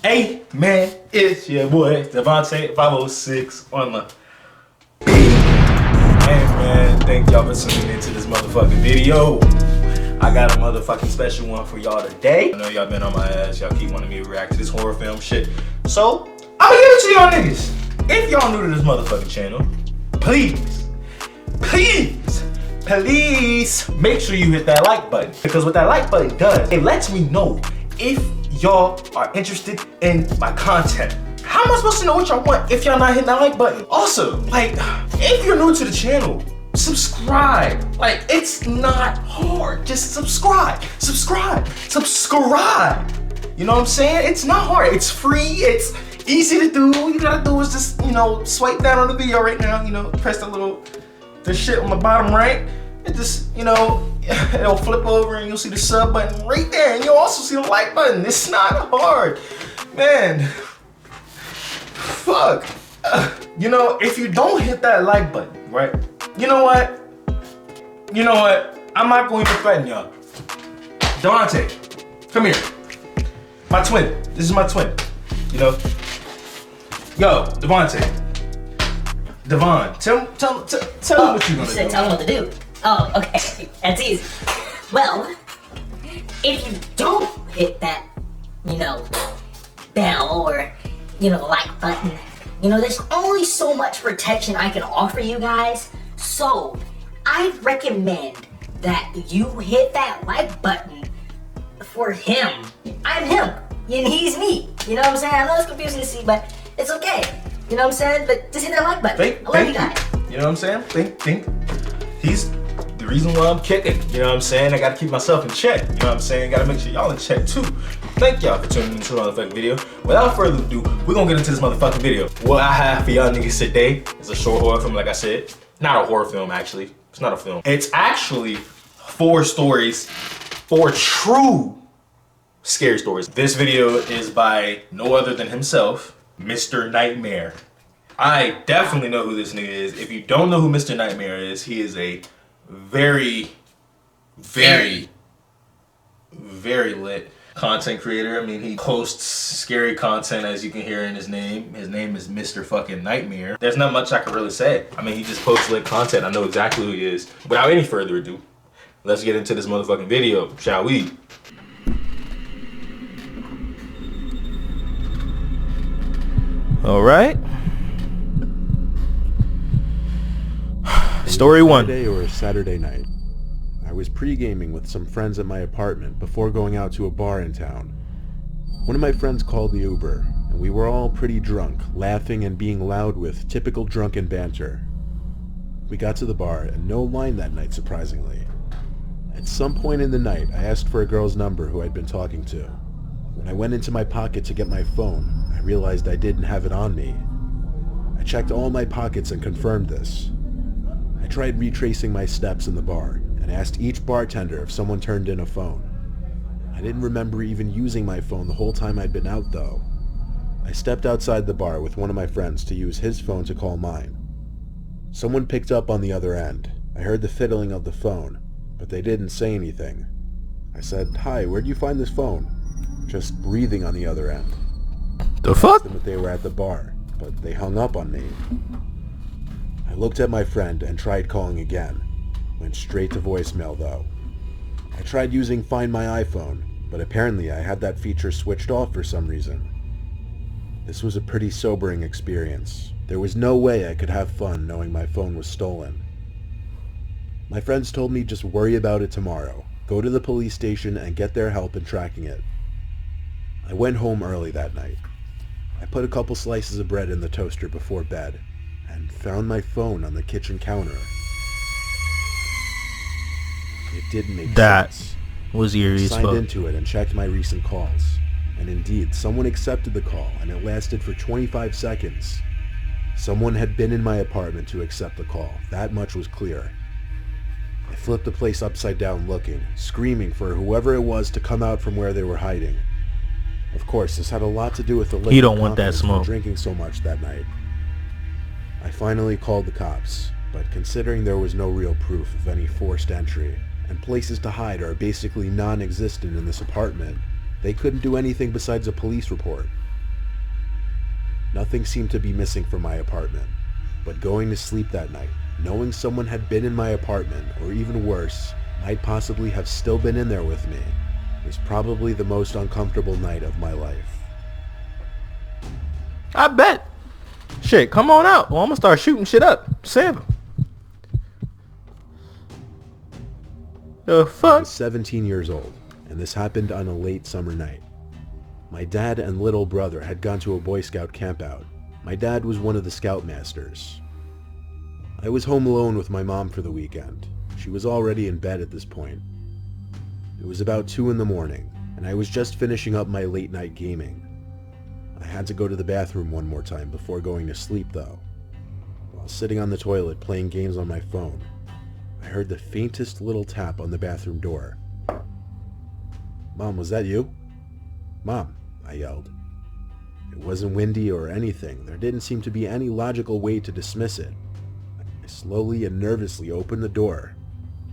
Hey man, it's your boy Devontae 506 on the beat. Hey man, thank y'all for tuning into this motherfucking video. I got a motherfucking special one for y'all today. I know y'all been on my ass, y'all keep wanting me to react to this horror film shit. So, I'ma give it to y'all niggas. If y'all new to this motherfucking channel, please make sure you hit that like button. Because what that like button does, it lets me know if y'all are interested in my content. How am I supposed to know what y'all want if y'all not hitting that like button? Also, like, if you're new to the channel, subscribe. Like, it's not hard. Just subscribe. You know what I'm saying? It's not hard. It's free. It's easy to do. All you gotta do is just, swipe down on the video right now. Press the shit on the bottom right. And just, it'll flip over and you'll see the sub button right there. And you'll also see the like button. It's not hard. Man. Fuck. If you don't hit that like button, right? You know what? I'm not going to threaten y'all. Devontae, come here. My twin. This is my twin. Yo, Devontae. Devon, tell me what you're gonna do. Tell me what to do. Oh, okay. That's easy. Well, if you don't hit that, bell or, like button, there's only so much protection I can offer you guys. So, I recommend that you hit that like button for him. I'm him, and he's me. You know what I'm saying? I know it's confusing to see, but it's okay. You know what I'm saying? But just hit that like button. I love you guys. You know what I'm saying? Think. He's the reason why I'm kicking. You know what I'm saying? I gotta keep myself in check. You know what I'm saying? Gotta make sure y'all in check too. Thank y'all for tuning into the motherfucking video. Without further ado, we're gonna get into this motherfucking video. What I have for y'all niggas today is a short horror film, like I said. Not a horror film, actually. It's not a film. It's actually 4 stories, 4 true scary stories. This video is by no other than himself, Mr. Nightmare. I definitely know who this nigga is. If you don't know who Mr. Nightmare is, he is a very lit content creator. I mean, he posts scary content, as you can hear in his name. His name is Mr. fucking Nightmare. There's not much I can really say. I mean, he just posts lit content. I know exactly who he is. Without any further ado, let's get into this motherfucking video, shall we? All right. Story 1. Friday or Saturday night. I was pre-gaming with some friends at my apartment before going out to a bar in town. One of my friends called the Uber, and we were all pretty drunk, laughing and being loud with typical drunken banter. We got to the bar, and no line that night, surprisingly. At some point in the night, I asked for a girl's number who I'd been talking to. When I went into my pocket to get my phone, I realized I didn't have it on me. I checked all my pockets and confirmed this. I tried retracing my steps in the bar and asked each bartender if someone turned in a phone. I didn't remember even using my phone the whole time I'd been out though. I stepped outside the bar with one of my friends to use his phone to call mine. Someone picked up on the other end. I heard the fiddling of the phone, but they didn't say anything. I said, "Hi, where'd you find this phone?" Just breathing on the other end. The fuck? I asked them if they were at the bar, but they hung up on me. I looked at my friend and tried calling again. Went straight to voicemail though. I tried using Find My iPhone, but apparently I had that feature switched off for some reason. This was a pretty sobering experience. There was no way I could have fun knowing my phone was stolen. My friends told me just worry about it tomorrow. Go to the police station and get their help in tracking it. I went home early that night. I put a couple slices of bread in the toaster before bed and found my phone on the kitchen counter. It didn't make sense. Was eerie as fuck. I signed into it and checked my recent calls. And indeed, someone accepted the call and it lasted for 25 seconds. Someone had been in my apartment to accept the call. That much was clear. I flipped the place upside down looking, screaming for whoever it was to come out from where they were hiding. Of course, this had a lot to do with the lack You don't of want that confidence from smoke. drinking so much that night. I finally called the cops, but considering there was no real proof of any forced entry, and places to hide are basically non-existent in this apartment, they couldn't do anything besides a police report. Nothing seemed to be missing from my apartment, but going to sleep that night, knowing someone had been in my apartment, or even worse, might possibly have still been in there with me, was probably the most uncomfortable night of my life. I bet. Shit, come on out. Well, I'm gonna start shooting shit up. Sam. The I fuck? was 17 years old, and this happened on a late summer night. My dad and little brother had gone to a Boy Scout campout. My dad was one of the Scoutmasters. I was home alone with my mom for the weekend. She was already in bed at this point. It was about 2 in the morning, and I was just finishing up my late night gaming. I had to go to the bathroom one more time before going to sleep though. While sitting on the toilet playing games on my phone, I heard the faintest little tap on the bathroom door. "Mom, was that you?" "Mom," I yelled. It wasn't windy or anything. There didn't seem to be any logical way to dismiss it. I slowly and nervously opened the door,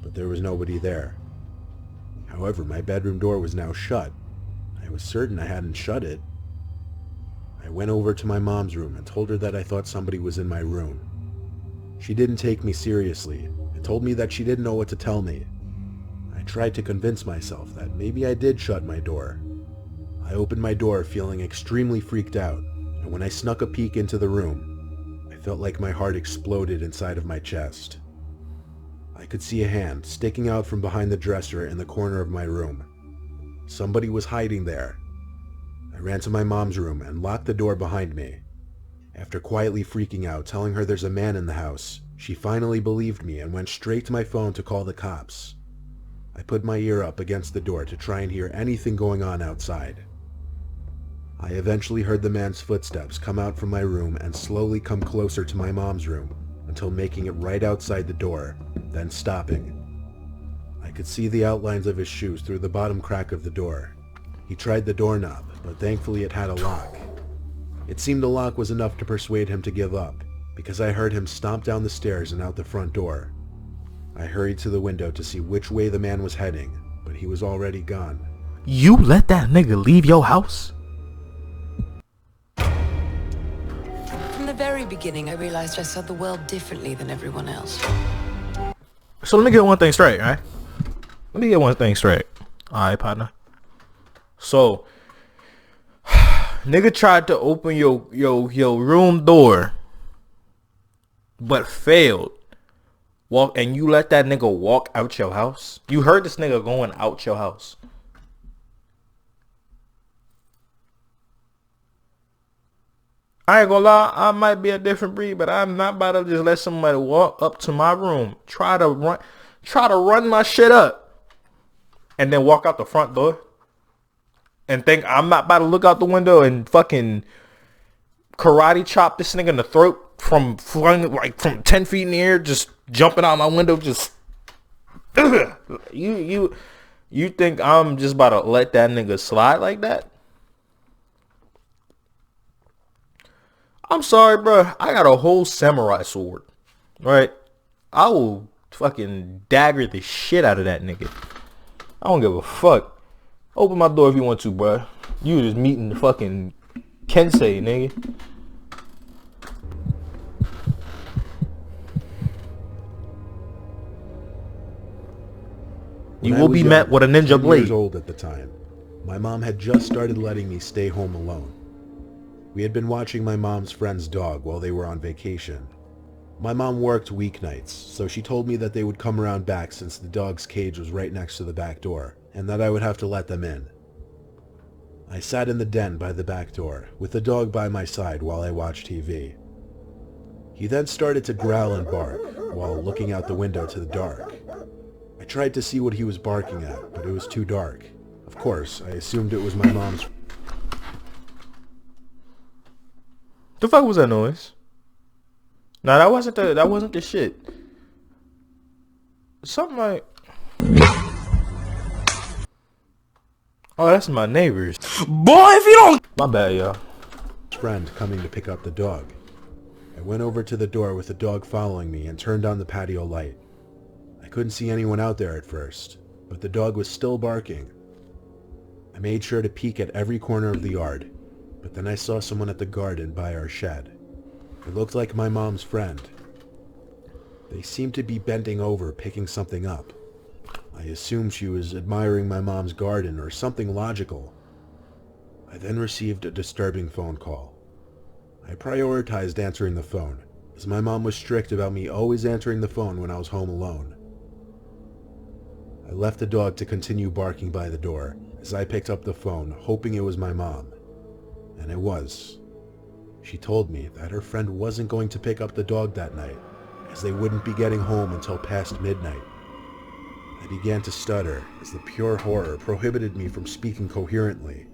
but there was nobody there. However, my bedroom door was now shut. I was certain I hadn't shut it. I went over to my mom's room and told her that I thought somebody was in my room. She didn't take me seriously and told me that she didn't know what to tell me. I tried to convince myself that maybe I did shut my door. I opened my door feeling extremely freaked out, and when I snuck a peek into the room, I felt like my heart exploded inside of my chest. I could see a hand sticking out from behind the dresser in the corner of my room. Somebody was hiding there. I ran to my mom's room and locked the door behind me. After quietly freaking out, telling her there's a man in the house, she finally believed me and went straight to my phone to call the cops. I put my ear up against the door to try and hear anything going on outside. I eventually heard the man's footsteps come out from my room and slowly come closer to my mom's room until making it right outside the door, then stopping. I could see the outlines of his shoes through the bottom crack of the door. He tried the doorknob, but thankfully it had a lock. It seemed the lock was enough to persuade him to give up, because I heard him stomp down the stairs and out the front door. I hurried to the window to see which way the man was heading, but he was already gone. You let that nigga leave your house? From the very beginning, I realized I saw the world differently than everyone else. So let me get one thing straight, right? Let me get one thing straight. Alright, partner. So, nigga tried to open your room door, but failed. And you let that nigga walk out your house? You heard this nigga going out your house. I ain't gonna lie, I might be a different breed, but I'm not about to just let somebody walk up to my room, try to run my shit up, and then walk out the front door. And think I'm not about to look out the window and fucking karate chop this nigga in the throat from 10 feet in the air, just jumping out my window, just you think I'm just about to let that nigga slide like that? I'm sorry, bro. I got a whole samurai sword, right? I will fucking dagger the shit out of that nigga. I don't give a fuck. Open my door if you want to, bro. You just meeting the fucking Kensei, nigga. You will be met with a ninja blade. 10 years old at the time. My mom had just started letting me stay home alone. We had been watching my mom's friend's dog while they were on vacation. My mom worked weeknights, so she told me that they would come around back since the dog's cage was right next to the back door, and that I would have to let them in. I sat in the den by the back door, with the dog by my side while I watched TV. He then started to growl and bark, while looking out the window to the dark. I tried to see what he was barking at, but it was too dark. Of course, I assumed it was my mom's. The fuck was that noise? Nah, that wasn't the shit. Something like, oh, that's my neighbors. Boy, if you don't, my bad, y'all. Friend coming to pick up the dog. I went over to the door with the dog following me and turned on the patio light. I couldn't see anyone out there at first, but the dog was still barking. I made sure to peek at every corner of the yard, but then I saw someone at the garden by our shed. It looked like my mom's friend. They seemed to be bending over, picking something up. I assumed she was admiring my mom's garden or something logical. I then received a disturbing phone call. I prioritized answering the phone, as my mom was strict about me always answering the phone when I was home alone. I left the dog to continue barking by the door as I picked up the phone, hoping it was my mom. And it was. She told me that her friend wasn't going to pick up the dog that night, as they wouldn't be getting home until past midnight. I began to stutter as the pure horror prohibited me from speaking coherently.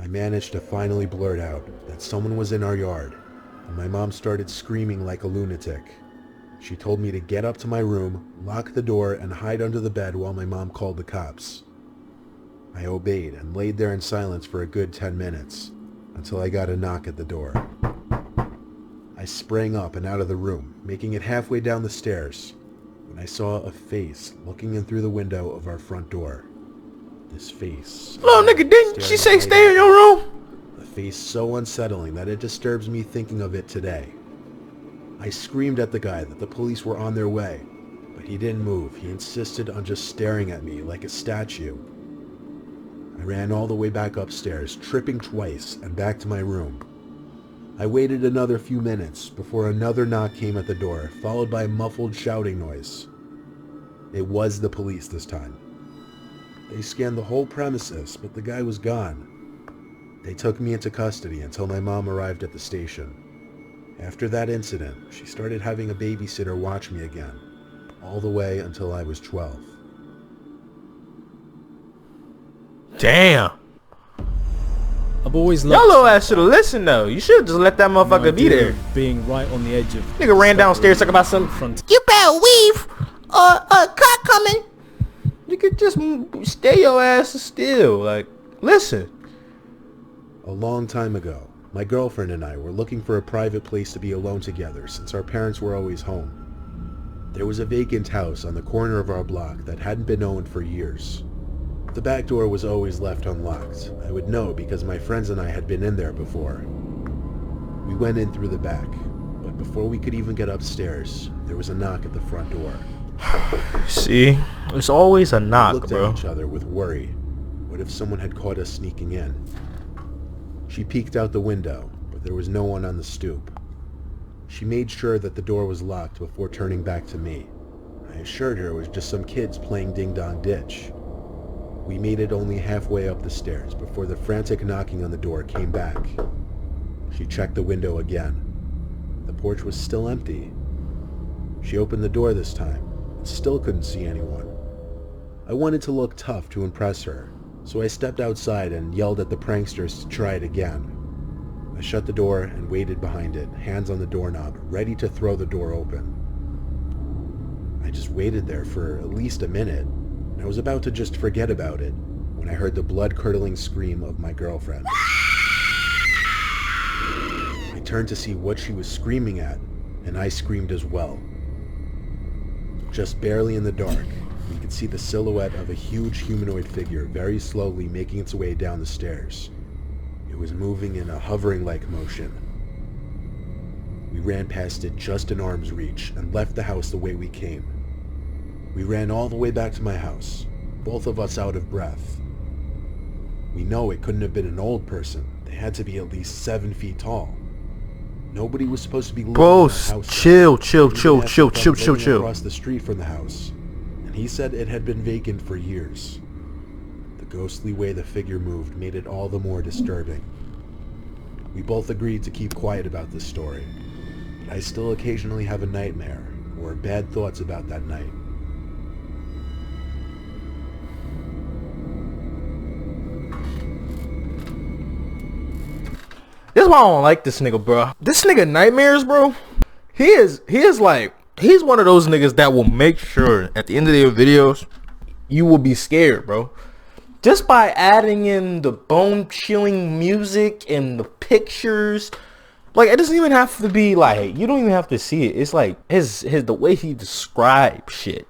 I managed to finally blurt out that someone was in our yard, and my mom started screaming like a lunatic. She told me to get up to my room, lock the door, and hide under the bed while my mom called the cops. I obeyed and laid there in silence for a good 10 minutes, until I got a knock at the door. I sprang up and out of the room, making it halfway down the stairs, when I saw a face looking in through the window of our front door. This face... Hello, nigga, didn't she say stay in your room? A face so unsettling that it disturbs me thinking of it today. I screamed at the guy that the police were on their way, but he didn't move. He insisted on just staring at me like a statue. I ran all the way back upstairs, tripping twice, and back to my room. I waited another few minutes before another knock came at the door, followed by a muffled shouting noise. It was the police this time. They scanned the whole premises, but the guy was gone. They took me into custody until my mom arrived at the station. After that incident, she started having a babysitter watch me again, all the way until I was 12. Damn. I've always loved Y'all little ass should have listened though. You should just let that motherfucker be there. Being right on the edge of... Nigga ran downstairs talking about some... You better weave! Cop coming! You could just stay your ass still. Like, listen. A long time ago, my girlfriend and I were looking for a private place to be alone together since our parents were always home. There was a vacant house on the corner of our block that hadn't been owned for years. The back door was always left unlocked. I would know because my friends and I had been in there before. We went in through the back, but before we could even get upstairs, there was a knock at the front door. See, there's always a knock, We looked bro. at each other with worry. What if someone had caught us sneaking in? She peeked out the window, but there was no one on the stoop. She made sure that the door was locked before turning back to me. I assured her it was just some kids playing ding-dong ditch. We made it only halfway up the stairs before the frantic knocking on the door came back. She checked the window again. The porch was still empty. She opened the door this time and still couldn't see anyone. I wanted to look tough to impress her, so I stepped outside and yelled at the pranksters to try it again. I shut the door and waited behind it, hands on the doorknob, ready to throw the door open. I just waited there for at least a minute, and I was about to just forget about it when I heard the blood-curdling scream of my girlfriend. I turned to see what she was screaming at, and I screamed as well. Just barely in the dark, we could see the silhouette of a huge humanoid figure very slowly making its way down the stairs. It was moving in a hovering-like motion. We ran past it just in arm's reach and left the house the way we came. We ran all the way back to my house, both of us out of breath. We know it couldn't have been an old person. They had to be at least 7 feet tall. Nobody was supposed to be living Bro, in that house. chill. Even across the street from the house, and he said it had been vacant for years. The ghostly way the figure moved made it all the more disturbing. We both agreed to keep quiet about this story, but I still occasionally have a nightmare or bad thoughts about that night. This is why I don't like this nigga, bro. This nigga Nightmares, bro. He's one of those niggas that will make sure at the end of their videos you will be scared, bro. Just by adding in the bone-chilling music and the pictures. Like, it doesn't even have to be like, you don't even have to see it. It's like the way he describes shit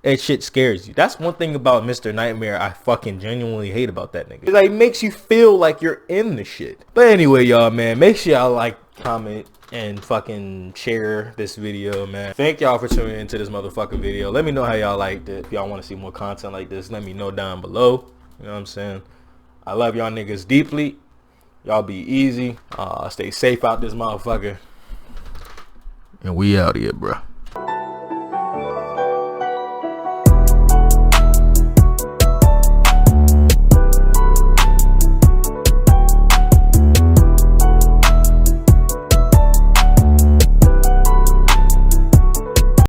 that shit scares you. That's one thing about Mr. Nightmare I fucking genuinely hate about that nigga. It like makes you feel like you're in the shit. But anyway, y'all, man, make sure y'all like, comment, and fucking share this video, man. Thank y'all for tuning into this motherfucking video. Let me know how y'all liked it. If y'all want to see more content like this, let me know down below. You know what I'm saying? I love y'all niggas deeply. Y'all be easy. Stay safe out this motherfucker. And we out here, bro.